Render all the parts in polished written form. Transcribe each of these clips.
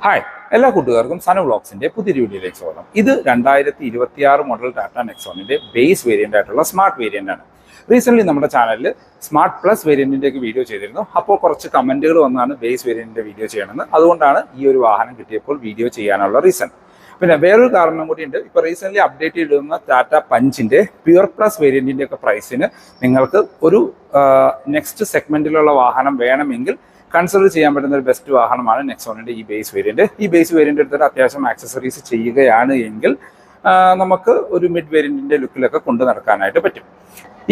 Hi എല്ലാ കൂട്ടുകാർക്കും സന വ്ളോഗ്സിന്റെ പുതിയൊരു വീഡിയോയിലേക്ക് സ്വാഗതം. ഇത് 2026 മോഡൽ ടാറ്റ നെക്സോണിന്റെ ബേസ് വേരിയന്റ് ആയിട്ടുള്ള സ്മാർട്ട് വേരിയന്റ് ആണ്. റീസെന്റ് നമ്മുടെ ചാനലിൽ സ്മാർട്ട് പ്ലസ് വേരിയന്റിന്റെ ഒക്കെ വീഡിയോ ചെയ്തിരുന്നു. അപ്പോൾ കുറച്ച് കമന്റുകൾ വന്നാണ് ബേസ് വേരിയന്റിന്റെ വീഡിയോ ചെയ്യണമെന്ന്. അതുകൊണ്ടാണ് ഈ ഒരു വാഹനം കിട്ടിയപ്പോൾ വീഡിയോ ചെയ്യാനുള്ള റീസൺ. പിന്നെ വേറൊരു കാരണം കൂടി ഉണ്ട്. ഇപ്പോൾ റീസെന്റ് അപ്ഡേറ്റ് ചെയ്തിരുന്ന ടാറ്റ പഞ്ചിന്റെ പ്യുർ പ്ലസ് വേരിയന്റിന്റെ ഒക്കെ പ്രൈസിന് നിങ്ങൾക്ക് ഒരു നെക്സ്റ്റ് സെഗ്മെന്റിലുള്ള വാഹനം വേണമെങ്കിൽ കൺസിഡർ ചെയ്യാൻ പറ്റുന്ന ഒരു ബെസ്റ്റ് വാഹനമാണ് നെക്സോണിന്റെ ഈ ബേസ് വേരിയന്റ്. ഈ ബേസ് വേരിയന്റ് എടുത്തിട്ട് അത്യാവശ്യം ആക്സസറീസ് ചെയ്യുകയാണ് എങ്കിൽ നമുക്ക് ഒരു മിഡ് വേരിയന്റിന്റെ ലുക്കിലൊക്കെ കൊണ്ടു നടക്കാനായിട്ട് പറ്റും.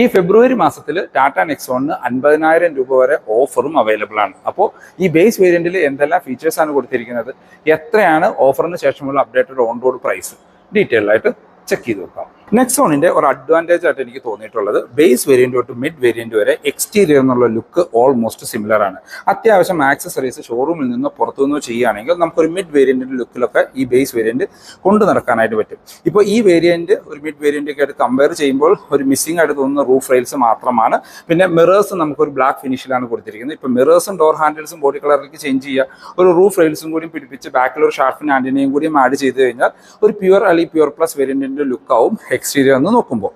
ഈ ഫെബ്രുവരി മാസത്തിൽ ടാറ്റ നെക്സോണിന് 50,000 രൂപ വരെ ഓഫറും അവൈലബിൾ ആണ്. അപ്പോൾ ഈ ബേസ് വേരിയന്റിൽ എന്തെല്ലാം ഫീച്ചേഴ്സ് ആണ് കൊടുത്തിരിക്കുന്നത്, എത്രയാണ് ഓഫറിന് ശേഷമുള്ള updated on road price, detail ആയിട്ട് ചെക്ക് ചെയ്ത് നോക്കാം. നെക്സോണിന്റെ ഒരു അഡ്വാൻറ്റേജ് ആയിട്ട് എനിക്ക് തോന്നിയിട്ടുള്ളത് ബേസ് വേരിയന്റ് തൊട്ട് മിഡ് വേരിയന്റ് വരെ എക്സ്റ്റീരിയർ എന്നുള്ള ലുക്ക് ഓൾമോസ്റ്റ് സിമിലർ ആണ്. അത്യാവശ്യം ആക്സസറീസ് ഷോറൂമിൽ നിന്ന് പുറത്തുനിന്നോ ചെയ്യുകയാണെങ്കിൽ നമുക്കൊരു മിഡ് വേരിയന്റിന്റെ ലുക്കിലൊക്കെ ഈ ബേസ് വേരിയന്റ് കൊണ്ടു നടക്കാനായിട്ട് പറ്റും. ഇപ്പോൾ ഈ വേരിയന്റ് ഒരു മിഡ് വേരിയന്റ് ഒക്കെ ആയിട്ട് കമ്പയർ ചെയ്യുമ്പോൾ ഒരു മിസ്സിംഗ് ആയിട്ട് തോന്നുന്ന റൂഫ് റെയിൽസ് മാത്രമാണ്. പിന്നെ മിറേഴ്സ് നമുക്കൊരു ബ്ലാക്ക് ഫിനിഷിലാണ് കൊടുത്തിരിക്കുന്നത്. ഇപ്പോൾ മിറേഴ്സും ഡോർ ഹാൻഡിൽസും ബോഡി കളറിലേക്ക് ചേഞ്ച് ചെയ്യുക, ഒരു റൂഫ് റെയിൽസും കൂടി പിടിപ്പിച്ച് ബാക്കിൽ ഒരു ഷാർഫിൻ ആന്റിനെയും കൂടിയും ആഡ് ചെയ്ത് കഴിഞ്ഞാൽ ഒരു പ്യുവർ അല്ലെങ്കിൽ പ്യുവർ പ്ലസ് വേരിയന്റിന്റെ ലുക്കാവും എക്സ്റ്റീരിയർ എന്ന് നോക്കുമ്പോൾ.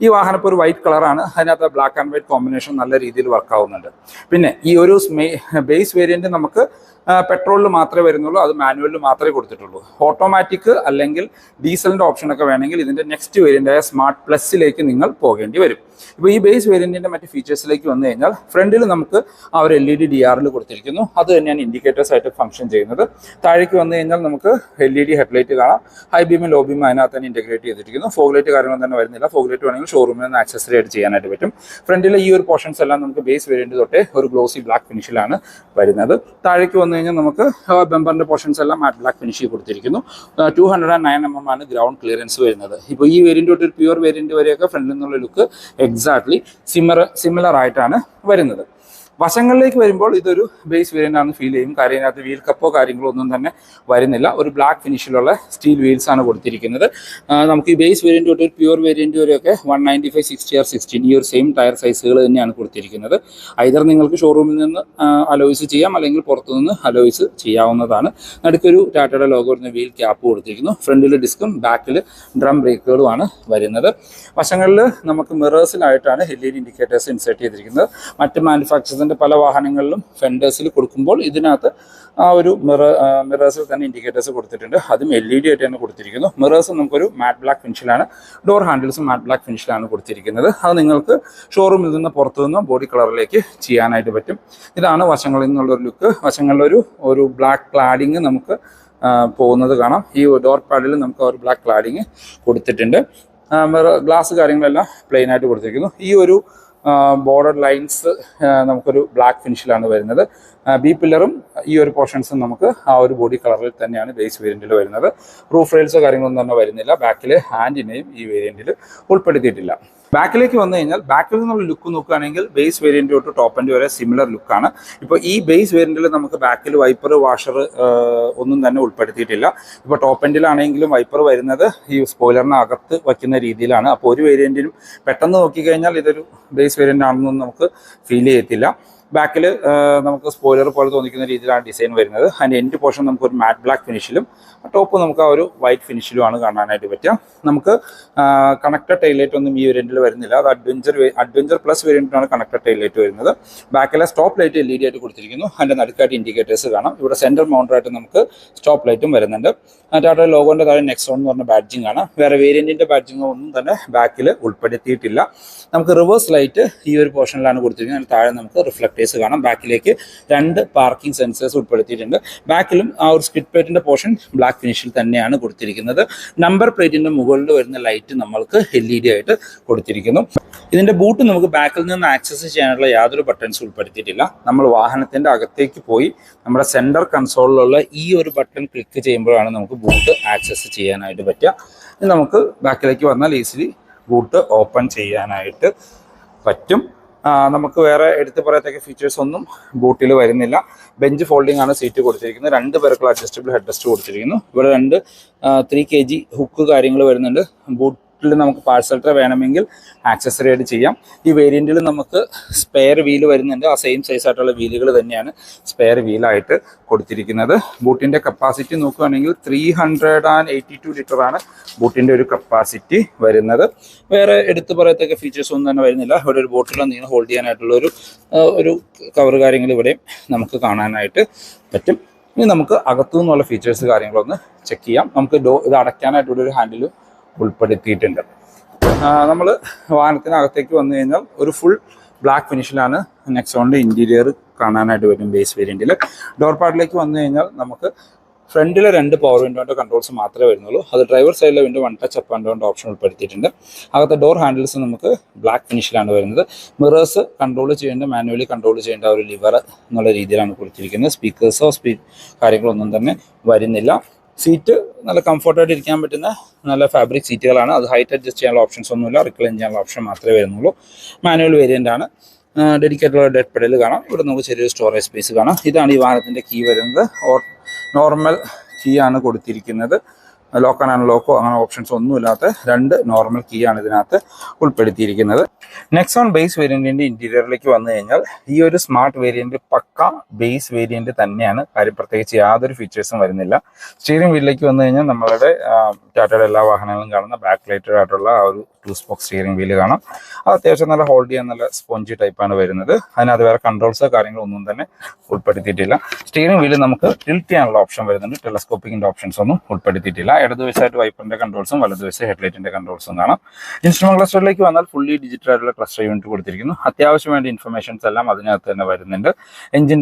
ഈ വാഹനം ഇപ്പോൾ ഒരു വൈറ്റ് കളറാണ്, അതിനകത്ത് ബ്ലാക്ക് ആൻഡ് വൈറ്റ് കോമ്പിനേഷൻ നല്ല രീതിയിൽ വർക്ക് ആവുന്നുണ്ട്. പിന്നെ ഈ ഒരു ബേസ് വേരിയന്റ് നമുക്ക് പെട്രോളിൽ മാത്രമേ വരുന്നുള്ളൂ, അത് മാനുവലിൽ മാത്രമേ കൊടുത്തിട്ടുള്ളൂ. ഓട്ടോമാറ്റിക് അല്ലെങ്കിൽ ഡീസലിൻ്റെ ഓപ്ഷനൊക്കെ വേണമെങ്കിൽ ഇതിൻ്റെ നെക്സ്റ്റ് വേരിയൻ്റായ സ്മാർട്ട് പ്ലസിലേക്ക് നിങ്ങൾ പോകേണ്ടി വരും. ഇപ്പോൾ ഈ ബേസ് വേരിയൻറ്റിൻ്റെ മറ്റ് ഫീച്ചേഴ്സിലേക്ക് വന്നു കഴിഞ്ഞാൽ ഫ്രണ്ടിൽ നമുക്ക് ആ ഒരു LED DRL കൊടുത്തിരിക്കുന്നു. അത് തന്നെയാണ് ഇൻഡിക്കേറ്റേഴ്സ് ആയിട്ട് ഫംഗ്ഷൻ ചെയ്യുന്നത്. താഴേക്ക് വന്നു കഴിഞ്ഞാൽ നമുക്ക് LED ഹെഡ്ലൈറ്റ് കാണാം. ഹൈ ബീമും ലോ ബീമും അതിനകത്ത് തന്നെ ഇൻറ്റഗ്രേറ്റ് ചെയ്തിരിക്കുന്നു. ഫോഗ് ലൈറ്റ് കാര്യങ്ങളൊന്നും തന്നെ വരുന്നില്ല. ഫോഗ് ലൈറ്റ് വേണമെങ്കിൽ ഷോറൂമിൽ നിന്ന് ആക്സസറി ആയിട്ട് ചെയ്യാനായിട്ട് പറ്റും. ഫ്രണ്ടിലെ ഈ ഒരു പോർഷൻസ് എല്ലാം നമുക്ക് ബേസ് വേരിയൻറ്റ് തൊട്ടേ ഒരു ഗ്ലോസി ബ്ലാക്ക് ഫിനിഷിലാണ് വരുന്നത്. താഴേക്ക് വന്നു കഴിഞ്ഞാൽ നമുക്ക് ബമ്പറിൻ്റെ പോർഷൻസ് എല്ലാം മാറ്റ് ബ്ലാക്ക് ഫിനിഷ് കൊടുത്തിരിക്കുന്നു. 209 mm ആണ് ഗ്രൗണ്ട് ക്ലിയറൻസ് വരുന്നത്. ഇപ്പോൾ ഈ വേരിയൻറ്റ് തൊട്ട് ഒരു പ്യുവർ വേരിയൻറ്റ് വരെയൊക്കെ ഫ്രണ്ടിൽ നിന്നുള്ള ലുക്ക് എക്സാക്ട്ലി സിമിലർ ആയിട്ടാണ് വരുന്നത്. വശങ്ങളിലേക്ക് വരുമ്പോൾ ഇതൊരു ബേസ് വേരിയൻ്റ് ആണെന്ന് ഫീൽ ചെയ്യും. കാര്യം ഇതിനകത്ത് വീൽ കപ്പോ കാര്യങ്ങളോ ഒന്നും തന്നെ വരുന്നില്ല. ഒരു ബ്ലാക്ക് ഫിനിഷിലുള്ള സ്റ്റീൽ വീൽസ് ആണ് കൊടുത്തിരിക്കുന്നത്. നമുക്ക് ഈ ബേസ് വേരിയൻറ്റ് തൊട്ട് ഒരു പ്യുവർ വേരിയൻറ്റ് വരെയൊക്കെ 195, 60R16 ഈ ഒരു സെയിം ടയർ സൈസുകൾ തന്നെയാണ് കൊടുത്തിരിക്കുന്നത്. ഐദർ നിങ്ങൾക്ക് ഷോറൂമിൽ നിന്ന് അലോയ്സ് ചെയ്യാം, അല്ലെങ്കിൽ പുറത്തുനിന്ന് അലോയ്സ് ചെയ്യാവുന്നതാണ്. നടുക്കൊരു ടാറ്റയുടെ ലോഗോ വരുന്ന വീൽ ക്യാപ്പ് കൊടുത്തിരിക്കുന്നു. ഫ്രണ്ടിൽ ഡിസ്കും ബാക്കിൽ ഡ്രം ബ്രേക്കുകളുമാണ് വരുന്നത്. വശങ്ങളിൽ നമുക്ക് മിറേഴ്സിലായിട്ടാണ് LED ഇൻഡിക്കേറ്റേഴ്സ് ഇൻസേർട്ട് ചെയ്തിരിക്കുന്നത്. മറ്റ് മാനുഫാക്ചേഴ്സിൻ്റെ പല വാഹനങ്ങളിലും ഫെൻഡേഴ്സിൽ കൊടുക്കുമ്പോൾ ഇതിനകത്ത് ആ ഒരു മിറേഴ്സിൽ തന്നെ ഇൻഡിക്കേറ്റേഴ്സ് കൊടുത്തിട്ടുണ്ട്. അതും LED ആയിട്ട് തന്നെ കൊടുത്തിരിക്കുന്നു. മിറേഴ്സ് നമുക്കൊരു മാറ്റ് ബ്ലാക്ക് ഫിനിഷിലാണ്, ഡോർ ഹാൻഡിൽസും മാറ്റ് ബ്ലാക്ക് ഫിനിഷിലാണ് കൊടുത്തിരിക്കുന്നത്. അത് നിങ്ങൾക്ക് ഷോറൂമിൽ നിന്ന് പുറത്തു നിന്ന് ബോഡി കളറിലേക്ക് ചെയ്യാനായിട്ട് പറ്റും. ഇതാണ് വശങ്ങളിൽ നിന്നുള്ളൊരു ലുക്ക്. വശങ്ങളിലൊരു ബ്ലാക്ക് ക്ലാഡിങ് നമുക്ക് പോകുന്നത് കാണാം. ഈ ഡോർ പാഡിൽ നമുക്ക് ഒരു ബ്ലാക്ക് ക്ലാഡിങ് കൊടുത്തിട്ടുണ്ട്. ഗ്ലാസ് കാര്യങ്ങളെല്ലാം പ്ലെയിൻ ആയിട്ട് കൊടുത്തിരിക്കുന്നു. ഈ ഒരു ബോർഡർ ലൈൻസ് നമുക്കൊരു ബ്ലാക്ക് ഫിനിഷിലാണ് വരുന്നത്. ബി പില്ലറും ഈ ഒരു പോർഷൻസും നമുക്ക് ആ ഒരു ബോഡി കളറിൽ തന്നെയാണ് ബേസ് വേരിയൻറ്റിൽ വരുന്നത്. റൂഫ് റെയിൽസോ കാര്യങ്ങളൊന്നും തന്നെ വരുന്നില്ല. ബാക്കിൽ ഹാൻഡിനെയും ഈ വേരിയൻറ്റിൽ ഉൾപ്പെടുത്തിയിട്ടില്ല. ബാക്കിലേക്ക് വന്നു കഴിഞ്ഞാൽ ബാക്കിൽ നിന്നുള്ള ലുക്ക് നോക്കുകയാണെങ്കിൽ ബേസ് വേരിയൻറ്റ് തൊട്ട് ടോപ്പ് എൻഡ് വരെ സിമിലർ ലുക്കാണ്. ഇപ്പോൾ ഈ ബേസ് വേരിയൻറ്റിൽ നമുക്ക് ബാക്കിൽ വൈപ്പർ വാഷർ ഒന്നും തന്നെ ഉൾപ്പെടുത്തിയിട്ടില്ല. ഇപ്പോൾ ടോപ്പ് എൻഡിലാണെങ്കിലും വൈപ്പർ വരുന്നത് ഈ സ്പോയിലറിന് അകത്ത് വയ്ക്കുന്ന രീതിയിലാണ്. അപ്പോൾ ഒരു വേരിയൻറ്റിനും പെട്ടെന്ന് നോക്കിക്കഴിഞ്ഞാൽ ഇതൊരു ബേസ് വേരിയൻ്റ് ആണെന്നൊന്നും നമുക്ക് ഫീൽ ചെയ്യത്തില്ല. ബാക്കിൽ നമുക്ക് സ്പോയിലർ പോലെ തോന്നിക്കുന്ന രീതിയിലാണ് ഡിസൈൻ വരുന്നത്. അതിൻ്റെ എൻഡ് പോർഷൻ നമുക്കൊരു മാറ്റ് ബ്ലാക്ക് ഫിനിഷിലും ടോപ്പ് നമുക്ക് ആ ഒരു വൈറ്റ് ഫിനിഷിലുമാണ് കാണാനായിട്ട് പറ്റുക. നമുക്ക് കണക്റ്റഡ് ടൈലൈറ്റ് ഒന്നും ഈ വേരിയൻറ്റിൽ വരുന്നില്ല. അത് അഡ്വഞ്ചർ പ്ലസ് വേരിയൻറ്റിനാണ് കണക്റ്റഡ് ടൈലൈറ്റ് വരുന്നത്. ബാക്കിലെ സ്റ്റോപ്പ് ലൈറ്റ് LED ആയിട്ട് കൊടുത്തിരിക്കുന്നു. അതിൻ്റെ നടുക്കായിട്ട് ഇൻഡിക്കേറ്റേഴ്സ് കാണാം. ഇവിടെ സെൻറ്റർ മൗണ്ടറായിട്ട് നമുക്ക് സ്റ്റോപ്പ് ലൈറ്റും വരുന്നുണ്ട്. ടാറ്റ ലോഗോൻ്റെ താഴെ നെക്സോൺ എന്ന് പറഞ്ഞ ബാഡ്ജിങ് ആണ്. വേറെ വേരിയൻറ്റിൻ്റെ ബാഡ്ജിങ്ങോ ഒന്നും തന്നെ ബാക്കിൽ ഉൾപ്പെടുത്തിയിട്ടില്ല. നമുക്ക് റിവേഴ്സ് ലൈറ്റ് ഈ ഒരു പോർഷനിലാണ് കൊടുത്തിരിക്കുന്നത്. അതിന് താഴെ നമുക്ക് റിഫ്ലക്ടേഴ്സ് കാണാം. ബാക്കിലേക്ക് 2 പാർക്കിംഗ് സെൻസേഴ്സ് ഉൾപ്പെടുത്തിയിട്ടുണ്ട്. ബാക്കിലും ആ ഒരു സ്കിഡ് പ്ലേറ്റിൻ്റെ പോർഷൻ ബ്ലാക്ക് ഫിനിഷിൽ തന്നെയാണ് കൊടുത്തിരിക്കുന്നത്. നമ്പർ പ്ലേറ്റിൻ്റെ മുകളിൽ വരുന്ന ലൈറ്റ് നമ്മൾക്ക് LED ആയിട്ട് കൊടുത്തിരിക്കുന്നു. ഇതിൻ്റെ ബൂട്ട് നമുക്ക് ബാക്കിൽ നിന്ന് ആക്സസ് ചെയ്യാനുള്ള യാതൊരു ബട്ടൺസ് ഉൾപ്പെടുത്തിയിട്ടില്ല. നമ്മൾ വാഹനത്തിൻ്റെ അകത്തേക്ക് പോയി നമ്മുടെ സെൻറ്റർ കൺസോളിലുള്ള ഈ ഒരു ബട്ടൺ ക്ലിക്ക് ചെയ്യുമ്പോഴാണ് നമുക്ക് ബൂട്ട് ആക്സസ് ചെയ്യാനായിട്ട് പറ്റുക. ഇത് നമുക്ക് ബാക്കിലേക്ക് വന്നാൽ ഈസിലി ബൂട്ട് ഓപ്പൺ ചെയ്യാനായിട്ട് പറ്റും. നമുക്ക് വേറെ എടുത്ത് പറയത്തക്ക ഫീച്ചേഴ്സ് ഒന്നും ബൂട്ടിൽ വരുന്നില്ല. ബെഞ്ച് ഫോൾഡിംഗ് ആണ് സീറ്റ് കൊടുത്തിരിക്കുന്നത്. 2 പേർക്കുള്ള അഡ്ജസ്റ്റബിൾ ഹെഡ് റെസ്റ്റ് കൊടുത്തിരിക്കുന്നു. ഇവിടെ 3 kg ഹുക്ക് കാര്യങ്ങൾ വരുന്നുണ്ട്. ബൂട്ടിൽ നമുക്ക് പാഴ്സൽ ട്രേ വേണമെങ്കിൽ ആക്സസറി ആയിട്ട് ചെയ്യാം. ഈ വേരിയൻറ്റിൽ നമുക്ക് സ്പെയർ വീല് വരുന്നുണ്ട്. ആ സെയിം സൈസ് ആയിട്ടുള്ള വീലുകൾ തന്നെയാണ് സ്പെയർ വീലായിട്ട് കൊടുത്തിരിക്കുന്നത്. ബൂട്ടിൻ്റെ കപ്പാസിറ്റി നോക്കുകയാണെങ്കിൽ 382 ലിറ്ററാണ് ബൂട്ടിൻ്റെ ഒരു കപ്പാസിറ്റി വരുന്നത്. വേറെ എടുത്തു പറയത്തക്ക ഫീച്ചേഴ്സ് ഒന്നും തന്നെ വരുന്നില്ല. ഇവിടെ ഒരു ബോട്ടിൽ നീങ്ങി ഹോൾഡ് ചെയ്യാനായിട്ടുള്ള ഒരു കവർ കാര്യങ്ങൾ ഇവിടെ നമുക്ക് കാണാനായിട്ട് പറ്റും. ഇനി നമുക്ക് അകത്തു നിന്നുള്ള ഫീച്ചേഴ്സ് കാര്യങ്ങളൊന്ന് ചെക്ക് ചെയ്യാം. നമുക്ക് ഇത് അടയ്ക്കാനായിട്ടുള്ളൊരു ഹാൻഡിൽ ഉൾപ്പെടുത്തിയിട്ടുണ്ട്. നമ്മൾ വാഹനത്തിനകത്തേക്ക് വന്നു കഴിഞ്ഞാൽ ഒരു ഫുൾ ബ്ലാക്ക് ഫിനിഷിലാണ് നെക്സോണിൻ്റെ ഇൻറ്റീരിയർ കാണാനായിട്ട് വരും ബേസ് വേരിയൻറ്റിൽ. ഡോർ പാഡിലേക്ക് വന്നു കഴിഞ്ഞാൽ നമുക്ക് ഫ്രണ്ടിലെ 2 പവർ വിൻഡോൻ്റെ കൺട്രോൾസ് മാത്രമേ വരുന്നുള്ളൂ. അത് ഡ്രൈവർ സൈഡിലെ window 1 touch up and down option ഉൾപ്പെടുത്തിയിട്ടുണ്ട്. അകത്തെ ഡോർ ഹാൻഡിൽസ് നമുക്ക് ബ്ലാക്ക് ഫിനിഷിലാണ് വരുന്നത്. മിറേഴ്സ് കൺട്രോൾ ചെയ്യേണ്ട, മാനുവലി കൺട്രോൾ ചെയ്യേണ്ട ഒരു ലിവർ എന്നുള്ള രീതിയിലാണ് കൊടുത്തിരിക്കുന്നത്. സ്പീക്കേഴ്സോ കാര്യങ്ങളൊന്നും തന്നെ വരുന്നില്ല. സീറ്റ് നല്ല കംഫർട്ടായിട്ട് ഇരിക്കാൻ പറ്റുന്ന നല്ല ഫാബ്രിക് സീറ്റുകളാണ്. അത് ഹൈറ്റ് അഡ്ജസ്റ്റ് ചെയ്യാനുള്ള ഓപ്ഷൻസ് ഒന്നുമില്ല. റിക്ലൈൻ ചെയ്യാനുള്ള ഓപ്ഷൻ മാത്രമേ വരുന്നുള്ളൂ. മാനുവൽ വേരിയൻ്റ് ആണ്. ഡെഡിക്കേറ്റഡ് ഡെഡ് പെഡൽ കാണാം. ഇവിടെ നമുക്ക് ചെറിയൊരു സ്റ്റോറേജ് സ്പേസ് കാണാം. ഇതാണ് ഈ വാഹനത്തിൻ്റെ കീ വരുന്നത്. നോർമൽ കീ ആണ് കൊടുത്തിരിക്കുന്നത്. ലോക്ക് ആൻഡ് അൺലോക്കോ അങ്ങനെ ഓപ്ഷൻസ് ഒന്നുമില്ലാത്ത 2 നോർമൽ കീ ആണ് ഇതിനകത്ത് ഉൾപ്പെടുത്തിയിരിക്കുന്നത്. നെക്സോൺ ബേസ് വേരിയൻറ്റിൻ്റെ ഇൻറ്റീരിയറിലേക്ക് വന്നു കഴിഞ്ഞാൽ ഈ ഒരു സ്മാർട്ട് വേരിയൻറ്റ് പക്ക ബേസ് വേരിയൻറ്റ് തന്നെയാണ്. കാര്യം പ്രത്യേകിച്ച് യാതൊരു ഫീച്ചേഴ്സും വരുന്നില്ല. സ്റ്റിയറിംഗ് വീലിലേക്ക് വന്നു കഴിഞ്ഞാൽ നമ്മളുടെ ടാറ്റയുടെ എല്ലാ വാഹനങ്ങളും കാണുന്ന ബാക്ക് ലൈറ്റഡ് ആയിട്ടുള്ള ആ ഒരു 2 സ്പോക്ക് സ്റ്റിയറിംഗ് വീല് കാണാം. അത് അത്യാവശ്യം നല്ല ഹോൾഡ് ചെയ്യാൻ നല്ല സ്പോഞ്ചി ടൈപ്പാണ് വരുന്നത്. അതിനകത്ത് വേറെ കൺട്രോൾസോ കാര്യങ്ങളൊന്നും തന്നെ ഉൾപ്പെടുത്തിയിട്ടില്ല. സ്റ്റിയറിംഗ് വീല് നമുക്ക് ടിൽറ്റ് ചെയ്യാനുള്ള ഓപ്ഷൻ വരുന്നുണ്ട്. ടെലസ്കോപ്പിക്കിൻ്റെ ഓപ്ഷൻസ് ഒന്നും ഉൾപ്പെടുത്തിയിട്ടില്ല. ഇടതുവശമായിട്ട് വൈപ്പറിൻ്റെ കൺട്രോൾസും വലതുവശം ഹെഡ്ലൈറ്റിൻ്റെ കൺട്രോൾസും കാണാം. ഇൻസ്ട്രുമെന്റ് ക്ലസ്റ്ററിലേക്ക് വന്നാൽ ഫുള്ളി ഡിജിറ്റൽ ആയിട്ടുള്ള ക്ലസ്റ്റർ യൂണിറ്റ് കൊടുത്തിരിക്കുന്നു. അത്യാവശ്യം വേണ്ട ഇൻഫർമേഷൻസ് എല്ലാം അതിനകത്ത് തന്നെ വരുന്നുണ്ട്. എഞ്ചിൻ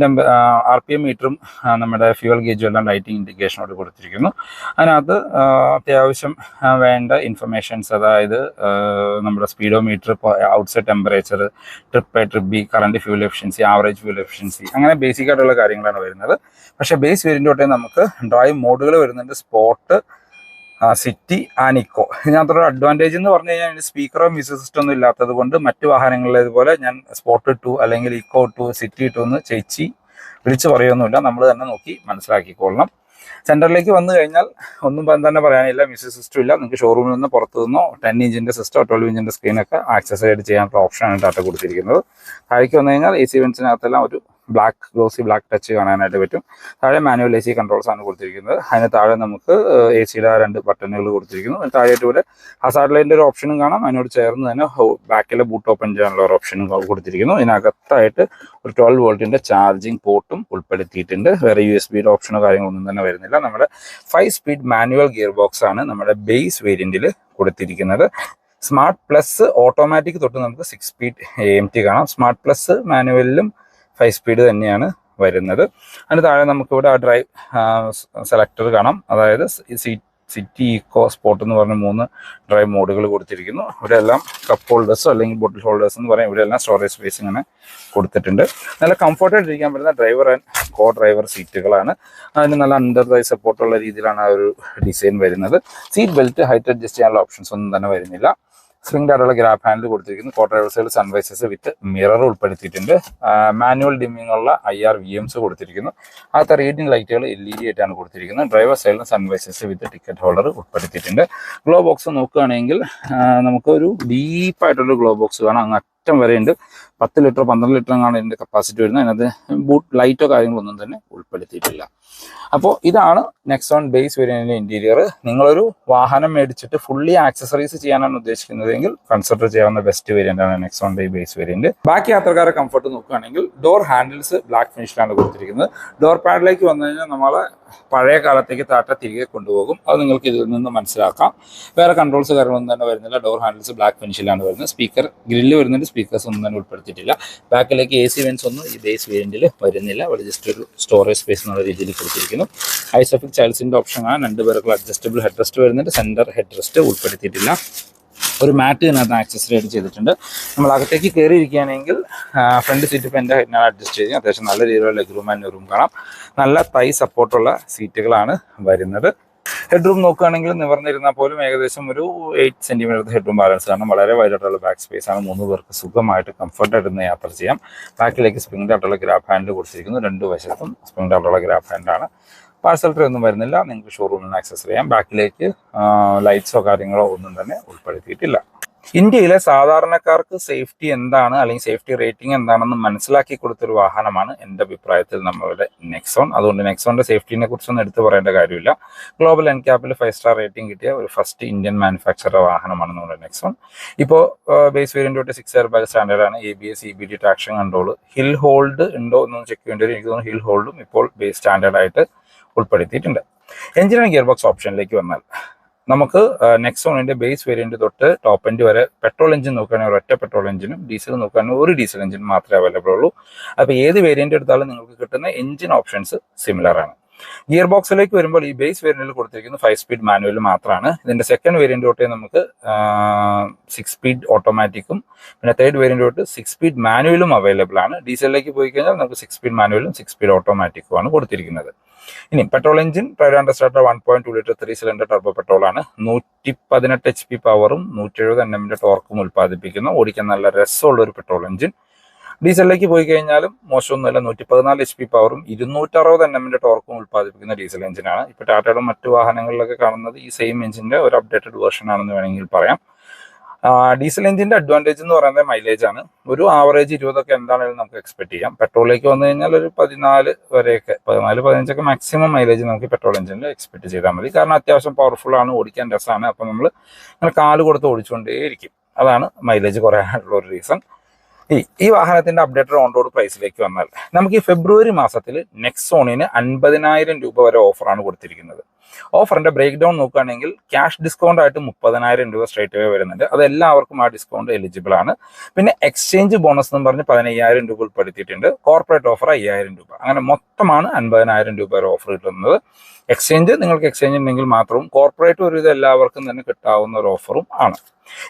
RPM മീറ്ററും നമ്മുടെ ഫ്യൂവൽ ഗേജും എല്ലാം ലൈറ്റിംഗ് ഇൻഡിക്കേഷനോട് കൊടുത്തിരിക്കുന്നു. അതിനകത്ത് അത്യാവശ്യം വേണ്ട ഇൻഫർമേഷൻസ്, അതായത് നമ്മുടെ speedometer, outside temperature, trip A trip B, current fuel efficiency, average fuel efficiency, അങ്ങനെ ബേസിക് ആയിട്ടുള്ള കാര്യങ്ങളാണ് വരുന്നത്. പക്ഷേ ബേസ് വേരിയൻ്റ് തൊട്ടേ നമുക്ക് ഡ്രൈവ് മോഡുകൾ വരുന്നുണ്ട്. Sport, city and eco. ഇതിനകത്തൊരു അഡ്വാൻറ്റേജ് എന്ന് പറഞ്ഞു കഴിഞ്ഞാൽ ഇതിന് സ്പീക്കറോ മ്യൂസിക് സിസ്റ്റം ഒന്നും ഇല്ലാത്തത് കൊണ്ട് മറ്റു വാഹനങ്ങളിലേതുപോലെ ഞാൻ സ്പോർട്ട് 2 അല്ലെങ്കിൽ ഇക്കോ 2 സിറ്റി 2 എന്ന് ചേച്ചി വിളിച്ച് പറയുമൊന്നുമില്ല. നമ്മൾ തന്നെ നോക്കി മനസ്സിലാക്കിക്കൊള്ളണം. സെൻറ്ററിലേക്ക് വന്നു കഴിഞ്ഞാൽ ഒന്നും തന്നെ പറയാനില്ല. മ്യൂസിക് സിസ്റ്റം ഇല്ല. നിങ്ങൾക്ക് ഷോറൂമിൽ നിന്ന് പുറത്തു നിന്നോ 10 ഇഞ്ചിൻ്റെ സിസ്റ്റോ 12 ഇഞ്ചിൻ്റെ സ്ക്രീനൊക്കെ ആക്സസ് ആയിട്ട് ചെയ്യാനുള്ള ഓപ്ഷനാണ് ടാറ്റ കൊടുത്തിരിക്കുന്നത്. താഴേക്ക് വന്നു കഴിഞ്ഞാൽ AC വെൻസിനകത്തെല്ലാം ഒരു ഗ്ലോസി ബ്ലാക്ക് ടച്ച് കാണാനായിട്ട് പറ്റും. താഴെ മാനുവൽ AC കൺട്രോൾസ് ആണ് കൊടുത്തിരിക്കുന്നത്. അതിന് താഴെ നമുക്ക് ACയുടെ 2 ബട്ടണുകൾ കൊടുത്തിരിക്കുന്നു. താഴെയായിട്ട് ഇവിടെ ഹസാർഡ് ലൈറ്റിൻ്റെ ഒരു ഓപ്ഷനും കാണാം. അതിനോട് ചേർന്ന് തന്നെ ബാക്കിലെ ബൂട്ട് ഓപ്പൺ ചെയ്യാനുള്ള ഒരു ഓപ്ഷനും കൊടുത്തിരിക്കുന്നു. ഇതിനകത്തായിട്ട് ഒരു 12 വോൾട്ടിൻ്റെ ചാർജിങ് പോർട്ടും ഉൾപ്പെടുത്തിയിട്ടുണ്ട്. വേറെ USB ഓപ്ഷനോ കാര്യങ്ങളൊന്നും തന്നെ വരുന്നില്ല. നമ്മുടെ 5 സ്പീഡ് മാനുവൽ ഗിയർ ബോക്സ് ആണ് നമ്മുടെ ബേസ് വേരിയന്റിൽ കൊടുത്തിരിക്കുന്നത്. സ്മാർട്ട് പ്ലസ് ഓട്ടോമാറ്റിക് തൊട്ട് നമുക്ക് 6 സ്പീഡ് AMT കാണാം. സ്മാർട്ട് പ്ലസ് മാനുവലിലും 5 സ്പീഡ് തന്നെയാണ് വരുന്നത്. അതിന് താഴെ നമുക്കിവിടെ ആ ഡ്രൈവ് സെലക്ടർ കാണാം. അതായത് സിറ്റി, ഇക്കോ, സ്പോർട്ട് എന്ന് പറഞ്ഞ 3 ഡ്രൈവ് മോഡുകൾ കൊടുത്തിരിക്കുന്നു. ഇവിടെ എല്ലാം കപ്പ് ഹോൾഡേഴ്സോ അല്ലെങ്കിൽ ബോട്ടിൽ ഹോൾഡേഴ്സ് എന്ന് പറയും. ഇവിടെ എല്ലാം സ്റ്റോറേജ് സ്പേസ് ഇങ്ങനെ കൊടുത്തിട്ടുണ്ട്. നല്ല കംഫർട്ടായിട്ട് ഇരിക്കാൻ പറ്റുന്ന ഡ്രൈവർ ആൻഡ് കോ ഡ്രൈവർ സീറ്റുകളാണ്. അതിന് നല്ല അണ്ടർ തൈ സപ്പോർട്ടുള്ള രീതിയിലാണ് ആ ഒരു ഡിസൈൻ വരുന്നത്. സീറ്റ് ബെൽറ്റ് ഹൈറ്റ് അഡ്ജസ്റ്റ് ചെയ്യാനുള്ള ഓപ്ഷൻസ് ഒന്നും തന്നെ വരുന്നില്ല. സ്ലിംഗ്ഡ് ആയിട്ടുള്ള ഗ്രാബ് ഹാൻഡിൽ കൊടുത്തിരിക്കുന്നു. കോ ഡ്രൈവർ സൈഡ് സൺവൈസസ് വിത്ത് മിറർ ഉൾപ്പെടുത്തിയിട്ടുണ്ട്. മാനുവൽ ഡിമ്മിംഗ് ഉള്ള IR VMs കൊടുത്തിരിക്കുന്നു. അകത്തെ റീഡിംഗ് ലൈറ്റുകൾ LED ആയിട്ടാണ് കൊടുത്തിരിക്കുന്നത്. ഡ്രൈവർ സൈഡിൽ സൺവൈസസ് വിത്ത് ടിക്കറ്റ് ഹോൾഡർ ഉൾപ്പെടുത്തിയിട്ടുണ്ട്. ഗ്ലോ ബോക്സ് നോക്കുകയാണെങ്കിൽ നമുക്കൊരു ഡീപ്പായിട്ടുള്ള ഗ്ലോ ബോക്സ് കാണാം. അങ്ങ് അറ്റം വരെയുണ്ട്. 10 ലിറ്റർ 12 ലിറ്റർ ആണ് ഇതിൻ്റെ കപ്പാസിറ്റി വരുന്നത്. അതിനകത്ത് ബൂട്ട് ലൈറ്റോ കാര്യങ്ങളൊന്നും തന്നെ ഉൾപ്പെടുത്തിയിട്ടില്ല. അപ്പോൾ ഇതാണ് നെക്സോൺ ബേസ് വേരിയന്റിന്റെ ഇന്റീരിയർ. നിങ്ങളൊരു വാഹനം മേടിച്ചിട്ട് ഫുള്ളി ആക്സസറീസ് ചെയ്യാനാണ് ഉദ്ദേശിക്കുന്നതെങ്കിൽ കൺസിഡർ ചെയ്യാവുന്ന ബെസ്റ്റ് വേരിയന്റ് ആണ് നെക്സോൺ ബേസ് വേരിയന്റ്. ബാക്കി യാത്രക്കാരെ കംഫർട്ട് നോക്കുകയാണെങ്കിൽ ഡോർ ഹാൻഡിൽസ് ബ്ലാക്ക് ഫിനിഷിലാണ് കൊടുത്തിരിക്കുന്നത്. ഡോർ പാഡിലേക്ക് വന്നു കഴിഞ്ഞാൽ നമ്മളെ പഴയ കാലത്തേക്ക് ടാറ്റ തിരികെ കൊണ്ടുപോകും. അത് നിങ്ങൾക്ക് ഇതിൽ നിന്ന് മനസ്സിലാക്കാം. വേറെ കൺട്രോൾസ് കാര്യങ്ങളൊന്നും തന്നെ വരുന്നില്ല. ഡോർ ഹാൻഡിൽസ് ബ്ലാക്ക് ഫിനിഷിലാണ് വരുന്നത്. സ്പീക്കർ ഗ്രില്ല് വരുന്നുണ്ട്. സ്പീക്കേഴ്സ് ഒന്നും തന്നെ ഉൾപ്പെടുത്തിയിട്ടില്ല. ബാക്കിലേക്ക് AC വെൻസ് ഒന്നും ഈ ബേസ് വേരിയന്റിൽ വരുന്നില്ല. അവിടെ ജസ്റ്റ് ഒരു സ്റ്റോറേജ് സ്പേസ് എന്നുള്ള രീതിയിൽ കൊടുത്തിരിക്കുന്നു. ഐസോഫിക് ചൈൽഡ്സിന്റെ ഓപ്ഷനാണ്. 2 പേർക്കുള്ള അഡ്ജസ്റ്റബിൾ ഹെഡ് റെസ്റ്റ് വരുന്നുണ്ട്. സെന്റർ ഹെഡ് റെസ്റ്റ് ഉൾപ്പെടുത്തിയിട്ടില്ല. ഒരു മാറ്റ് ഇതിനകത്ത് ആക്സസറി ആയിട്ട് ചെയ്തിട്ടുണ്ട്. നമ്മൾ അകത്തേക്ക് കയറിയിരിക്കുകയാണെങ്കിൽ ഫ്രണ്ട് സീറ്റ് ഇപ്പോൾ എൻ്റെ ഹെഡിനാണ് അഡ്ജസ്റ്റ് ചെയ്ത് അത്യാവശ്യം നല്ല രീതിയിലുള്ള ലെഗ് റൂം ആൻഡ് റൂം കാണാം. നല്ല തൈ സപ്പോർട്ടുള്ള സീറ്റുകളാണ് വരുന്നത്. ഹെഡ് റൂം നോക്കുകയാണെങ്കിൽ നിവർന്നിരുന്നാൽ പോലും ഏകദേശം ഒരു 8 സെന്റിമീറ്റർ ഹെഡ് റൂം ബാലൻസ് ആണ്. വളരെ വൈഡായിട്ടുള്ള ബാക്ക് സ്പേസ് ആണ്. 3 പേർക്ക് സുഖമായിട്ട് കംഫർട്ടായിട്ട് ഇന്ന് യാത്ര ചെയ്യാം. ബാക്കിലേക്ക് സ്പ്രിംഗ് ആയിട്ടുള്ള ഗ്രാബ് ഹാൻഡിൽ കൊടുത്തിരിക്കുന്നു. 2 വശത്തും സ്പ്രിംഗ് ആയിട്ടുള്ള ഗ്രാബ് ഹാൻഡാണ്. പാഴ്സൽ ട്രേ ഒന്നും വരുന്നില്ല. നിങ്ങൾക്ക് ഷോറൂമിൽ നിന്ന് ആക്സസ് ചെയ്യാം. ബാക്കിലേക്ക് ലൈറ്റ്സോ കാര്യങ്ങളോ ഒന്നും തന്നെ ഉൾപ്പെടുത്തിയിട്ടില്ല. ഇന്ത്യയിലെ സാധാരണക്കാർക്ക് സേഫ്റ്റി എന്താണ് അല്ലെങ്കിൽ സേഫ്റ്റി റേറ്റിംഗ് എന്താണെന്ന് മനസ്സിലാക്കി കൊടുത്തൊരു വാഹനമാണ് എൻ്റെ അഭിപ്രായത്തിൽ നമ്മളുടെ നെക്സോൺ. അതുകൊണ്ട് നെക്സോണിന്റെ സേഫ്റ്റിനെ കുറിച്ചൊന്നും എടുത്തു പറയേണ്ട കാര്യമില്ല. ഗ്ലോബൽ എൻക്യാപ്പിൽ 5 സ്റ്റാർ റേറ്റിംഗ് കിട്ടിയ ഒരു ഫസ്റ്റ് ഇന്ത്യൻ മാനുഫാക്ചറർ വാഹനമാണ് നമ്മുടെ നെക്സോൺ. ഇപ്പോൾ ബേസ് വേരിയന്റ് തൊട്ട് 6 എയർ ബാഗ് സ്റ്റാൻഡേർഡാണ്. ABS EBD traction control. Hill hold ഉണ്ടോ എന്നൊന്ന് ചെക്ക് ചെയ്യേണ്ടി വരും. എനിക്ക് തോന്നുന്നു ഹിൽ ഹോൾഡും ഇപ്പോൾ ബേസ് സ്റ്റാൻഡേർഡായിട്ട് ഉൾപ്പെടുത്തിയിട്ടുണ്ട്. എഞ്ചിൻ ആൻഡ് ഗിയർ ബോക്സ് ഓപ്ഷനിലേക്ക് വന്നാൽ നമുക്ക് നെക്സോണിന്റെ ബേസ് വേരിയന്റ് തൊട്ട് ടോപ്പ് എൻഡ് വരെ പെട്രോൾ എഞ്ചിൻ നോക്കുകയാണെങ്കിൽ ഒരൊറ്റ പെട്രോൾ എഞ്ചിനും ഡീസൽ നോക്കുകയാണെങ്കിൽ ഒരു ഡീസൽ എഞ്ചിൻ മാത്രമേ അവൈലബിൾ ഉള്ളൂ. അപ്പോൾ ഏത് വേരിയന്റ് എടുത്താലും നിങ്ങൾക്ക് കിട്ടുന്ന എഞ്ചിൻ ഓപ്ഷൻസ് സിമിലർ ആണ്. ഗിയർ ബോക്സിലേക്ക് വരുമ്പോൾ ഈ ബേസ് വേരിയന്റിൽ കൊടുത്തിരിക്കുന്നത് 5 സ്പീഡ് മാനുവൽ മാത്രമാണ്. ഇതിന്റെ സെക്കൻഡ് വേരിയന്റ് തൊട്ടേ നമുക്ക് 6 സ്പീഡ് ഓട്ടോമാറ്റിക്കും പിന്നെ തേർഡ് വേരിയന്റ് തൊട്ട് 6 സ്പീഡ് മാനുവലും അവൈലബിൾ ആണ്. ഡീസലിലേക്ക് പോയി കഴിഞ്ഞാൽ നമുക്ക് 6 സ്പീഡ് മാനുവലും 6 സ്പീഡ് ഓട്ടോമാറ്റിക്കുമാണ് കൊടുത്തിരിക്കുന്നത്. ഇനി petrol engine private starter 1.2 litre 3 cylinder turbo petrol ആണ്. 118 HP പവറും 170 Nm ടോർക്കും ഉൽപ്പാദിപ്പിക്കുന്ന ഓടിക്കാൻ നല്ല രസമുള്ള ഒരു പെട്രോൾ എഞ്ചിൻ. ഡീസലിലേക്ക് പോയി കഴിഞ്ഞാലും മോശമൊന്നുമല്ല. 114 HP പവറും 260 Nm ടോർക്കും ഉൽപ്പാദിപ്പിക്കുന്ന ഡീസൽ എഞ്ചിനാണ്. ഇപ്പോൾ ടാറ്റയുടെ മറ്റു വാഹനങ്ങളിലൊക്കെ കാണുന്നത് ഈ സെയിം എഞ്ചിന്റെ ഒരു അപ്ഡേറ്റഡ് വേർഷൻ ആണെന്ന് വേണമെങ്കിൽ പറയാം. ഡീസൽ എഞ്ചിന്റെ അഡ്വാൻറ്റേജ് എന്ന് പറയുന്നത് മൈലേജ് ആണ്. ഒരു ആവറേജ് 20 എന്താണെങ്കിലും നമുക്ക് എക്സ്പെക്ട് ചെയ്യാം. പെട്രോളിലേക്ക് വന്നു കഴിഞ്ഞാൽ ഒരു 14 വരെയൊക്കെ 14-15 മാക്സിമം മൈലേജ് നമുക്ക് പെട്രോൾ എഞ്ചിനിൽ എക്സ്പെക്ട് ചെയ്താൽ മതി. കാരണം അത്യാവശ്യം പവർഫുൾ ആണ്, ഓടിക്കാൻ രസമാണ്. അപ്പം നമ്മൾ അങ്ങനെ കാല് കൊടുത്ത് ഓടിച്ചുകൊണ്ടേയിരിക്കും. അതാണ് മൈലേജ് കുറയാനുള്ള ഒരു റീസൺ. ഈ വാഹനത്തിന്റെ അപ്ഡേറ്റഡ് ഓൺ റോഡ് പ്രൈസിലേക്ക് വന്നാൽ നമുക്ക് ഈ ഫെബ്രുവരി മാസത്തിൽ നെക്സോണിന് 50,000 രൂപ വരെ ഓഫറാണ് കൊടുത്തിരിക്കുന്നത്. ഓഫറിന്റെ ബ്രേക്ക് ഡൗൺ നോക്കുകയാണെങ്കിൽ ക്യാഷ് ഡിസ്കൗണ്ട് ആയിട്ട് 30,000 രൂപ സ്ട്രേറ്റ് അവേ വരുന്നുണ്ട്. അത് എല്ലാവർക്കും ആ ഡിസ്കൗണ്ട് എലിജിബിൾ ആണ്. പിന്നെ എക്സ്ചേഞ്ച് ബോണസ് എന്ന് പറഞ്ഞ് 15,000 രൂപ ഉൾപ്പെടുത്തിയിട്ടുണ്ട്. കോർപ്പറേറ്റ് ഓഫർ 5,000 രൂപ. അങ്ങനെ മൊത്തമാണ് 50,000 രൂപ വരെ ഓഫർ കിട്ടുന്നത്. എക്സ്ചേഞ്ച് നിങ്ങൾക്ക് എക്സ്ചേഞ്ച് ഉണ്ടെങ്കിൽ മാത്രവും കോർപ്പറേറ്റ് ഒരു ഇത് എല്ലാവർക്കും തന്നെ കിട്ടാവുന്ന ഒരു ഓഫറും ആണ്.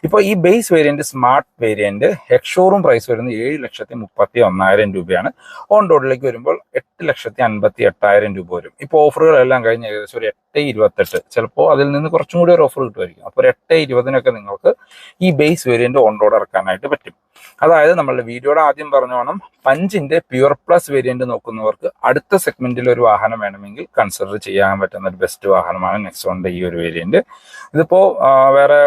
ഇപ്പോൾ ഈ base variant smart variant ex showroom price വരുന്നത് 7,31,000 രൂപയാണ്. ഓൺ റോഡിലേക്ക് വരുമ്പോൾ 8,58,000 രൂപ വരും. ഇപ്പോൾ ഓഫറുകളെല്ലാം കഴിഞ്ഞ് ഏകദേശം ഒരു 8,28, ചിലപ്പോൾ അതിൽ നിന്ന് കുറച്ചും കൂടി ഒരു ഓഫർ കിട്ടുമായിരിക്കും. അപ്പോൾ ഒരു 8,20 നിങ്ങൾക്ക് ഈ ബേസ് വേരിയന്റ് ഓൺ റോഡ് ഇറക്കാനായിട്ട് പറ്റും. അതായത് നമ്മളുടെ വീഡിയോയുടെ ആദ്യം പറഞ്ഞു വേണം, പഞ്ചിന്റെ പ്യുർ പ്ലസ് വേരിയന്റ് നോക്കുന്നവർക്ക് അടുത്ത സെഗ്മെന്റിൽ ഒരു വാഹനം വേണമെങ്കിൽ കൺസിഡർ ചെയ്യാൻ പറ്റുന്ന ഒരു ബെസ്റ്റ് വാഹനമാണ് നെക്സോണിന്റെ ഈ ഒരു വേരിയന്റ്. ഇതിപ്പോ വേറെ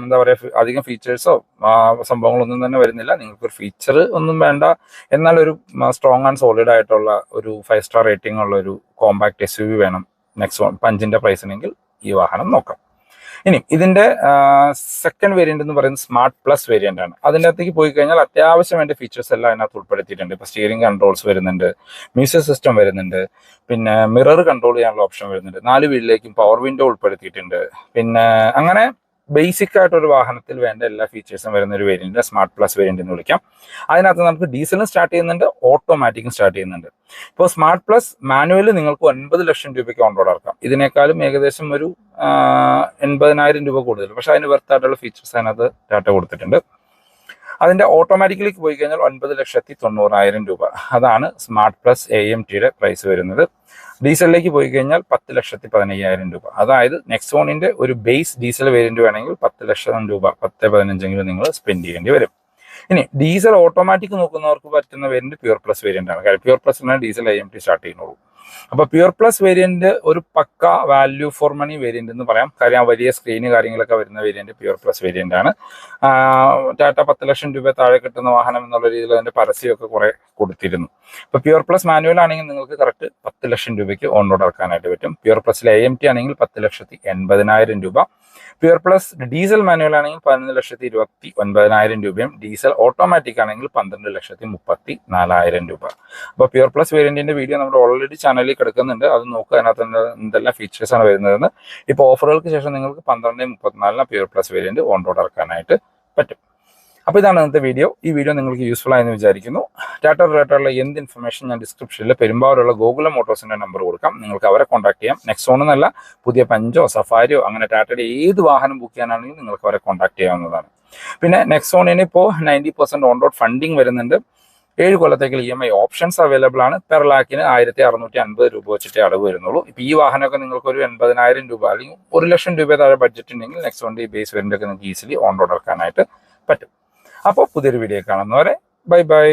എന്താ പറയുക അധികം ഫീച്ചേഴ്സോ സംഭവങ്ങളൊന്നും തന്നെ വരുന്നില്ല. നിങ്ങൾക്കൊരു ഫീച്ചർ ഒന്നും വേണ്ട, എന്നാൽ ഒരു സ്ട്രോങ് ആൻഡ് സോളിഡ് ആയിട്ടുള്ള ഒരു 5 സ്റ്റാർ റേറ്റിംഗ് ഉള്ള ഒരു കോമ്പാക്ട് SUV വേണം നെക്സോൺ പഞ്ചിന്റെ പ്രൈസിനെങ്കിൽ ഈ വാഹനം നോക്കാം. ഇനി ഇതിന്റെ സെക്കൻഡ് വേരിയന്റ് എന്ന് പറയുന്നത് സ്മാർട്ട് പ്ലസ് വേരിയന്റ് ആണ്. അതിൻ്റെ അകത്തേക്ക് പോയി കഴിഞ്ഞാൽ അത്യാവശ്യം വേണ്ട ഫീച്ചേഴ്സ് എല്ലാം അതിനകത്ത് ഉൾപ്പെടുത്തിയിട്ടുണ്ട്. ഇപ്പോൾ സ്റ്റിയറിംഗ് കൺട്രോൾസ് വരുന്നുണ്ട്, മ്യൂസിക് സിസ്റ്റം വരുന്നുണ്ട്, പിന്നെ മിറർ കൺട്രോൾ ചെയ്യാനുള്ള ഓപ്ഷൻ വരുന്നുണ്ട്, 4 വീലിലേക്കും പവർ വിൻഡോ ഉൾപ്പെടുത്തിയിട്ടുണ്ട്. പിന്നെ അങ്ങനെ ബേസിക് ആയിട്ടൊരു വാഹനത്തിൽ വേണ്ട എല്ലാ ഫീച്ചേഴ്സും വരുന്ന ഒരു വേരിയന്റ് സ്മാർട്ട് പ്ലസ് വേരിയന്റ് എന്ന് വിളിക്കാം. അതിനകത്ത് നമുക്ക് ഡീസലും സ്റ്റാർട്ട് ചെയ്യുന്നുണ്ട്, ഓട്ടോമാറ്റിക്കും സ്റ്റാർട്ട് ചെയ്യുന്നുണ്ട്. ഇപ്പോൾ സ്മാർട്ട് പ്ലസ് മാനുവൽ നിങ്ങൾക്ക് 9 ലക്ഷം രൂപയ്ക്ക് ഓൺ റോഡ് ഇറക്കാം. ഇതിനേക്കാളും ഏകദേശം ഒരു 80,000 രൂപ കൂടുതൽ, പക്ഷെ അതിന് വെർത്തായിട്ടുള്ള ഫീച്ചേഴ്സ് അതിനകത്ത് ടാറ്റ കൊടുത്തിട്ടുണ്ട്. അതിന്റെ ഓട്ടോമാറ്റിക്കിലേക്ക് പോയി കഴിഞ്ഞാൽ 9,90,000 രൂപ. അതാണ് സ്മാർട്ട് പ്ലസ് AMTയുടെ പ്രൈസ് വരുന്നത്. ഡീസലിലേക്ക് പോയി കഴിഞ്ഞാൽ 10,15,000 രൂപ. അതായത് നെക്സോണിന്റെ ഒരു ബേസ് ഡീസൽ വേരിയന്റ് വേണമെങ്കിൽ 10 ലക്ഷം രൂപ 10-15 നിങ്ങൾ സ്പെൻഡ് ചെയ്യേണ്ടി വരും. ഇനി ഡീസൽ ഓട്ടോമാറ്റിക് നോക്കുന്നവർക്ക് പറ്റുന്ന വേരിയന്റ് പ്യുർ പ്ലസ് വേരിയന്റ് ആണ്. കാര്യം pure plus diesel AMT start ചെയ്യുന്നുള്ളൂ. അപ്പൊ പ്യുർ പ്ലസ് വേരിയന്റ് ഒരു പക്ക വാല്യൂ ഫോർ മണി വേരിയന്റ് എന്ന് പറയാം. കാര്യം ആ വലിയ സ്ക്രീന് കാര്യങ്ങളൊക്കെ വരുന്ന വേരിയന്റ് പ്യുർ പ്ലസ് വേരിയന്റ് ആണ്. ടാറ്റ 10 ലക്ഷം രൂപ താഴെ കിട്ടുന്ന വാഹനം എന്നുള്ള രീതിയിൽ അതിന്റെ പരസ്യമൊക്കെ കുറെ കൊടുത്തിരുന്നു. ഇപ്പൊ പ്യുർ പ്ലസ് മാനുവൽ ആണെങ്കിൽ നിങ്ങൾക്ക് കറക്റ്റ് 10 ലക്ഷം രൂപയ്ക്ക് ഓൺ റോഡ് ഇറക്കാനായിട്ട് പറ്റും. പ്യുർ പ്ലസിലെ AMT ആണെങ്കിൽ 10,80,000 രൂപ. പ്യുർ പ്ലസ് ഡീസൽ മാനുവൽ ആണെങ്കിൽ 11,29,000 രൂപയും ഡീസൽ ഓട്ടോമാറ്റിക് ആണെങ്കിൽ 12,34,000 രൂപ. അപ്പോൾ പ്യുർ പ്ലസ് വേരിയന്റിന്റെ വീഡിയോ നമ്മുടെ ഓൾറെഡി ചാനലിൽ കിടക്കുന്നുണ്ട്. അത് നോക്കുക, അതിനകത്ത് എന്തെല്ലാം ഫീച്ചേഴ്സ് ആണ് വരുന്നതെന്ന്. ഇപ്പോൾ ഓഫറുകൾക്ക് ശേഷം നിങ്ങൾക്ക് 12,34 pure plus variant on road ഇറക്കാനായിട്ട് പറ്റും. അപ്പോൾ ഇതാണ് ഇന്നത്തെ വീഡിയോ. ഈ വീഡിയോ നിങ്ങൾക്ക് യൂസ്ഫുൾ ആയെന്ന് വിചാരിക്കുന്നു. ടാറ്റ റിലേറ്റഡുള്ള എന്ത് ഇൻഫർമേഷൻ ഞാൻ ഡിസ്ക്രിപ്ഷനിൽ പെരുമ്പാവൂരുള്ള ഗോകുലം മോട്ടോഴ്സിന്റെ നമ്പർ കൊടുക്കാം. നിങ്ങൾക്ക് അവരെ കോൺടാക്ട് ചെയ്യാം. നെക്സോൺ എന്നല്ല, പുതിയ പഞ്ചോ സഫാരിയോ അങ്ങനെ ടാറ്റയുടെ ഏത് വാഹനം ബുക്ക് ചെയ്യാനാണെങ്കിലും നിങ്ങൾക്ക് അവരെ കോൺടാക്ട് ചെയ്യാവുന്നതാണ്. പിന്നെ നെക്സോണിന് ഇപ്പോൾ 90% ഓൺ റോഡ് ഫണ്ടിങ് വരുന്നുണ്ട്. 7 കൊല്ലത്തേക്ക് EMI ഓപ്ഷൻസ് അവൈലബിൾ ആണ്. പെർ ലാക്കിന് 1,650 രൂപ വെച്ചിട്ടേ അടവ് വരുന്നുള്ളൂ. ഇപ്പോൾ ഈ വാഹനമൊക്കെ നിങ്ങൾക്ക് ഒരു 80,000 രൂപ അല്ലെങ്കിൽ 1 ലക്ഷം രൂപ താഴെ ബഡ്ജറ്റ് ഉണ്ടെങ്കിൽ നെക്സോണിന്റെ ഈ ബേസ് വേരിയന്റ് ഒക്കെ നിങ്ങൾക്ക് ഈസിലി ഓൺ റോഡ് ഇറക്കാനായിട്ട് പറ്റും. അപ്പോൾ പുതിയൊരു വീഡിയോ കാണുന്നവരെ ബൈ ബൈ.